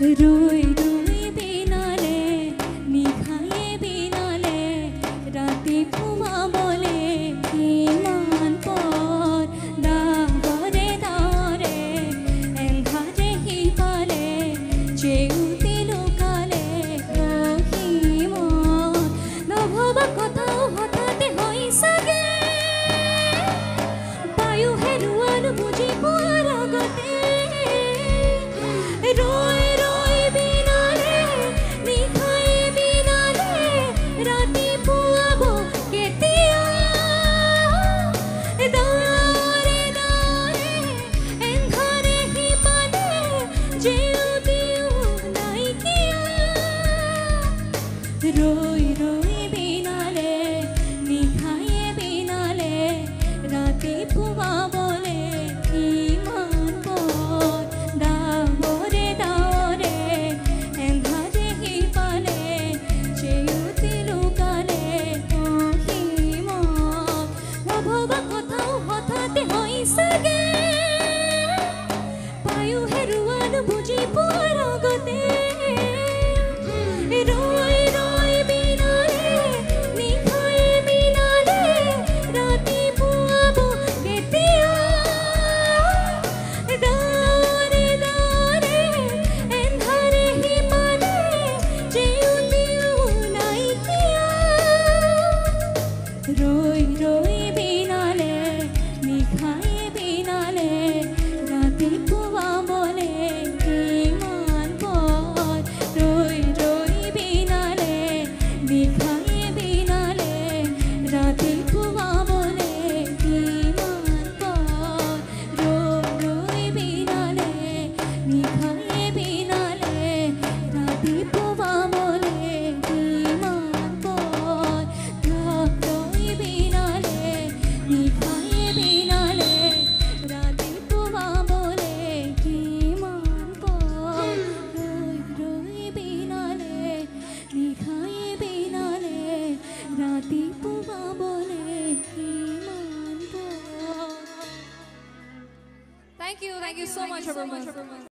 রুই রুই বিনালে নিখায়ে বিনালে রাতে ফুমা বলে ইমান পর দাবরে দারে এলঘারে হিপালে চেউতি লুকালে রহিম নভবা কথাও হঠাতে হয় সাগে বায়ু হেৰুৱাল বুজি পোৱাৰ আগতে ৰই ৰই বিনালে নিখায়ে বিনালে ৰাতি পুৱাব কেতিয়া দাৰে দাৰে এন্ধাৰে হিপালে জেউতিও নাইকিয়া ৰই ৰই বিনালে নিখায়ে বিনালে ৰাতি পুৱাবলে ইমান পৰ দাবৰে দাৱৰে এন্ধাৰে হিপালে চেউতি লুকালে অসীম নভবা কথাও হঠাতে হয় চাগে বায়ু হেৰুৱাল বুজি পোৱাৰ আগতে ৰৈ ৰৈ বিনালে নিখায়ে বিনালে ৰাতি পুৱাব কেতিয়া দাৰে দাৰে এন্ধাৰে হিপালে জেউতিও নাইকিয়া ৰই ৰই বিনালে নিখায়ে বিনালে ৰাতি পুৱাবলে ইমান পৰ ৰই ৰই বিনালে নিখায়ে বিনালে ৰাতি পুৱাবলে ইমান পৰ ৰই ৰই বিনালে নিখায়ে বিনালে ৰাতি পুৱাবলে ইমান পৰ ৰই বিনালে নিখায়ে বিনালে ৰাতি পুৱাবলে ইমান পৰ ৰই বিনালে নিখায়ে বিনালে ৰাতি পুৱাবলে ইমান পৰ Thank you so much everyone.